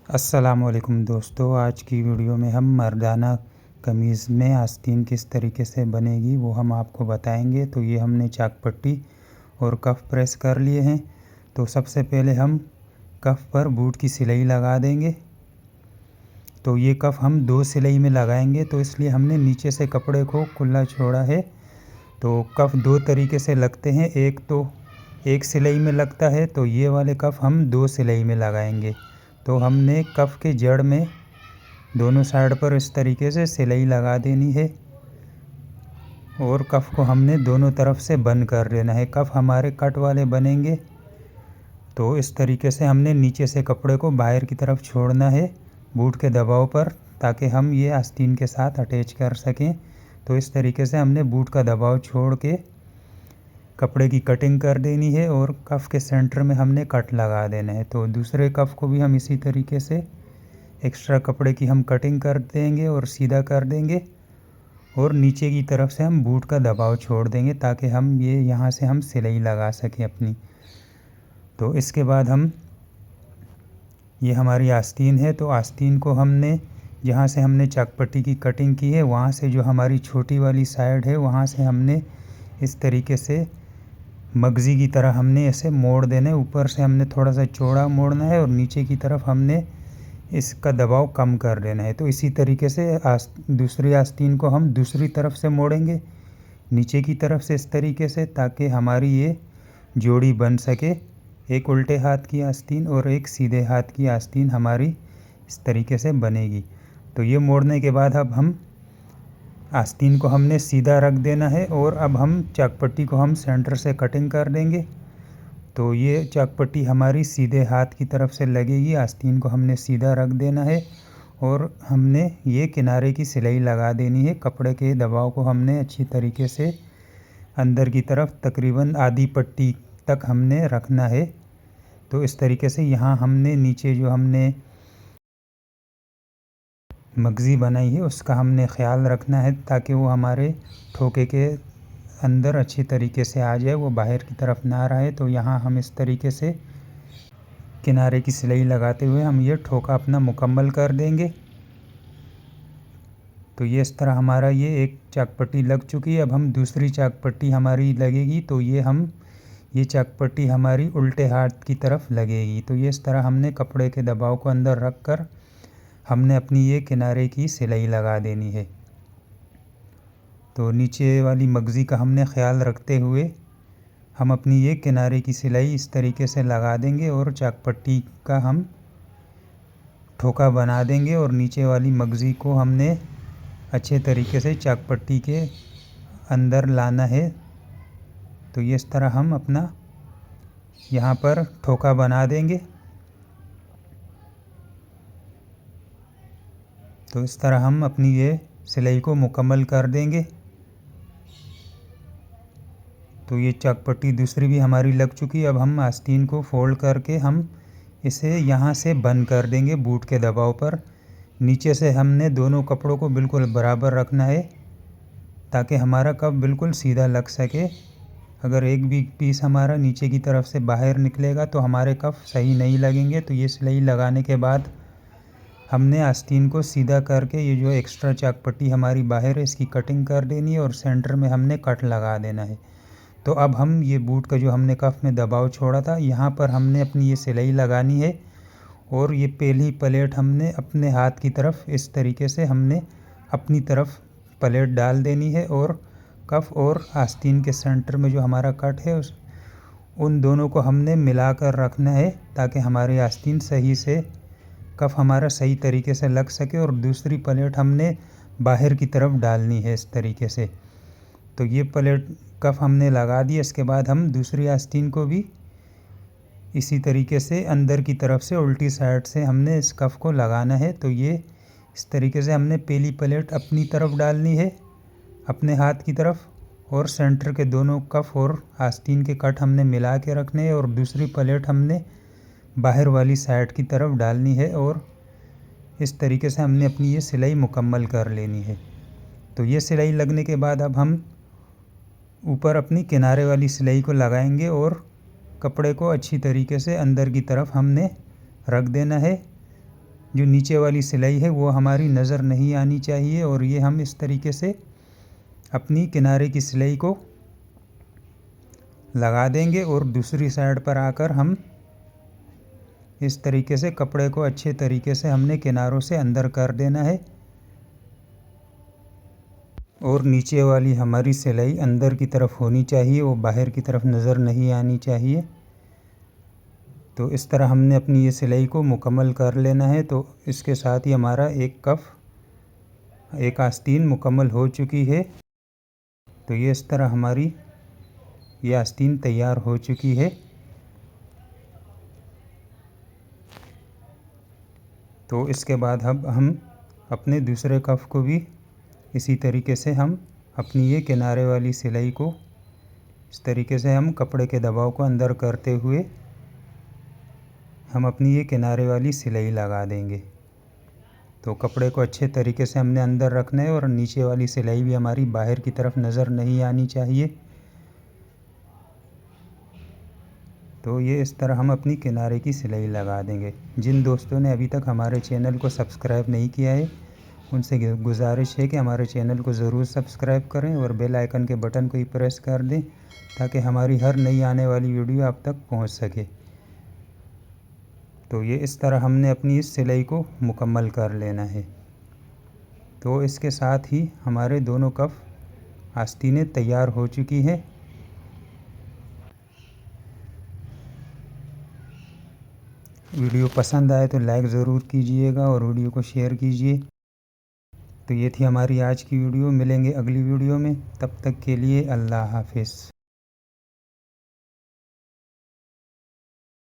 अस्सलामुअलैकुम दोस्तों, आज की वीडियो में हम मर्दाना कमीज़ में आस्तीन किस तरीके से बनेगी वो हम आपको बताएंगे। तो ये हमने चाक पट्टी और कफ प्रेस कर लिए हैं। तो सबसे पहले हम कफ पर बूट की सिलाई लगा देंगे। तो ये कफ हम 2 सिलाई में लगाएंगे, तो इसलिए हमने नीचे से कपड़े को खुला छोड़ा है। तो कफ 2 तरीके से लगते हैं, एक तो एक सिलाई में लगता है, तो ये वाले कफ हम 2 सिलाई में लगाएंगे। तो हमने कफ के जड़ में दोनों साइड पर इस तरीके से सिलाई लगा देनी है और कफ को हमने दोनों तरफ से बंद कर देना है। कफ हमारे कट वाले बनेंगे, तो इस तरीके से हमने नीचे से कपड़े को बाहर की तरफ छोड़ना है बूट के दबाव पर, ताकि हम ये आस्तीन के साथ अटैच कर सकें। तो इस तरीके से हमने बूट का दबाव छोड़ के कपड़े की कटिंग कर देनी है और कफ के सेंटर में हमने कट लगा देना है। तो दूसरे कफ को भी हम इसी तरीके से एक्स्ट्रा कपड़े की हम कटिंग कर देंगे और सीधा कर देंगे और नीचे की तरफ से हम बूट का दबाव छोड़ देंगे, ताकि हम ये यहाँ से हम सिलाई लगा सकें अपनी। तो इसके बाद हम ये हमारी आस्तीन है, तो आस्तीन को हमने जहाँ से हमने चाक पट्टी की कटिंग की है वहाँ से जो हमारी छोटी वाली साइड है वहाँ से हमने इस तरीके से मगज़ी की तरह हमने ऐसे मोड़ देना है। ऊपर से हमने थोड़ा सा चौड़ा मोड़ना है और नीचे की तरफ हमने इसका दबाव कम कर देना है। तो इसी तरीके से दूसरी आस्तीन को हम दूसरी तरफ से मोड़ेंगे नीचे की तरफ से इस तरीके से, ताकि हमारी ये जोड़ी बन सके। एक उल्टे हाथ की आस्तीन और एक सीधे हाथ की आस्तीन हमारी इस तरीके से बनेगी। तो ये मोड़ने के बाद अब हम आस्तीन को हमने सीधा रख देना है और अब हम चाक पट्टी को हम सेंटर से कटिंग कर देंगे। तो ये चाक पट्टी हमारी सीधे हाथ की तरफ से लगेगी। आस्तीन को हमने सीधा रख देना है और हमने ये किनारे की सिलाई लगा देनी है। कपड़े के दबाव को हमने अच्छी तरीके से अंदर की तरफ तकरीबन आधी पट्टी तक हमने रखना है। तो इस तरीके से यहाँ हमने नीचे जो हमने मगज़ी बनाई है उसका हमने ख़्याल रखना है, ताकि वो हमारे ठोके के अंदर अच्छी तरीके से आ जाए, वो बाहर की तरफ ना रहे। तो यहाँ हम इस तरीके से किनारे की सिलाई लगाते हुए हम ये ठोका अपना मुकम्मल कर देंगे। तो ये इस तरह हमारा ये एक चाक पट्टी लग चुकी है। अब हम दूसरी चाक पट्टी हमारी लगेगी, तो ये चाक पट्टी हमारी उल्टे हाथ की तरफ लगेगी। तो ये इस तरह हमने कपड़े के दबाव को अंदर रख कर हमने अपनी ये किनारे की सिलाई लगा देनी है। तो नीचे वाली मगज़ी का हमने ख़्याल रखते हुए हम अपनी ये किनारे की सिलाई इस तरीके से लगा देंगे और चाक पट्टी का हम ठोका बना देंगे और नीचे वाली मगज़ी को हमने अच्छे तरीके से चाक पट्टी के अंदर लाना है। तो ये इस तरह हम अपना यहाँ पर ठोका बना देंगे। तो इस तरह हम अपनी ये सिलाई को मुकम्मल कर देंगे। तो ये चाक पट्टी दूसरी भी हमारी लग चुकी है। अब हम आस्तीन को फोल्ड करके हम इसे यहाँ से बंद कर देंगे बूट के दबाव पर। नीचे से हमने दोनों कपड़ों को बिल्कुल बराबर रखना है, ताकि हमारा कप बिल्कुल सीधा लग सके। अगर एक भी पीस हमारा नीचे की तरफ से बाहर निकलेगा तो हमारे कप सही नहीं लगेंगे। तो ये सिलाई लगाने के बाद हमने आस्तीन को सीधा करके ये जो एक्स्ट्रा चाक पट्टी हमारी बाहर है इसकी कटिंग कर देनी है और सेंटर में हमने कट लगा देना है। तो अब हम ये बूट का जो हमने कफ में दबाव छोड़ा था यहाँ पर हमने अपनी ये सिलाई लगानी है और ये पहली प्लेट हमने अपने हाथ की तरफ इस तरीके से हमने अपनी तरफ प्लेट डाल देनी है और कफ और आस्तीन के सेंटर में जो हमारा कट है उन दोनों को हमने मिलाकर रखना है, ताकि हमारी आस्तीन सही से कफ हमारा सही तरीके से लग सके। और दूसरी प्लेट हमने बाहर की तरफ डालनी है इस तरीके से। तो ये प्लेट कफ हमने लगा दी। इसके बाद हम दूसरी आस्तीन को भी इसी तरीके से अंदर की तरफ से उल्टी साइड से हमने इस कफ को लगाना है। तो ये इस तरीके से हमने पहली प्लेट अपनी तरफ डालनी है अपने हाथ की तरफ और सेंटर के दोनों कफ और आस्तीन के कट हमने मिला के रखने हैं और दूसरी प्लेट हमने बाहर वाली साइड की तरफ डालनी है और इस तरीके से हमने अपनी ये सिलाई मुकम्मल कर लेनी है। तो ये सिलाई लगने के बाद अब हम ऊपर अपनी किनारे वाली सिलाई को लगाएंगे और कपड़े को अच्छी तरीके से अंदर की तरफ हमने रख देना है। जो नीचे वाली सिलाई है वो हमारी नज़र नहीं आनी चाहिए। और ये हम इस तरीके से अपनी किनारे की सिलाई को लगा देंगे और दूसरी साइड पर आकर हम इस तरीके से कपड़े को अच्छे तरीके से हमने किनारों से अंदर कर देना है। और नीचे वाली हमारी सिलाई अंदर की तरफ होनी चाहिए, वो बाहर की तरफ नज़र नहीं आनी चाहिए। तो इस तरह हमने अपनी ये सिलाई को मुकम्मल कर लेना है। तो इसके साथ ही हमारा एक आस्तीन मुकम्मल हो चुकी है। तो ये इस तरह हमारी ये आस्तीन तैयार हो चुकी है। तो इसके बाद अब हम अपने दूसरे कफ को भी इसी तरीके से हम अपनी ये किनारे वाली सिलाई को इस तरीके से हम कपड़े के दबाव को अंदर करते हुए हम अपनी ये किनारे वाली सिलाई लगा देंगे। तो कपड़े को अच्छे तरीके से हमने अंदर रखना है और नीचे वाली सिलाई भी हमारी बाहर की तरफ नज़र नहीं आनी चाहिए। तो ये इस तरह हम अपनी किनारे की सिलाई लगा देंगे। जिन दोस्तों ने अभी तक हमारे चैनल को सब्सक्राइब नहीं किया है उनसे गुजारिश है कि हमारे चैनल को ज़रूर सब्सक्राइब करें और बेल आइकन के बटन को ही प्रेस कर दें ताकि हमारी हर नई आने वाली वीडियो आप तक पहुंच सके। तो ये इस तरह हमने अपनी इस सिलाई को मुकम्मल कर लेना है। तो इसके साथ ही हमारे दोनों कफ आस्तीनें तैयार हो चुकी हैं। वीडियो पसंद आए तो लाइक ज़रूर कीजिएगा और वीडियो को शेयर कीजिए। तो ये थी हमारी आज की वीडियो। मिलेंगे अगली वीडियो में, तब तक के लिए अल्लाह हाफिज़।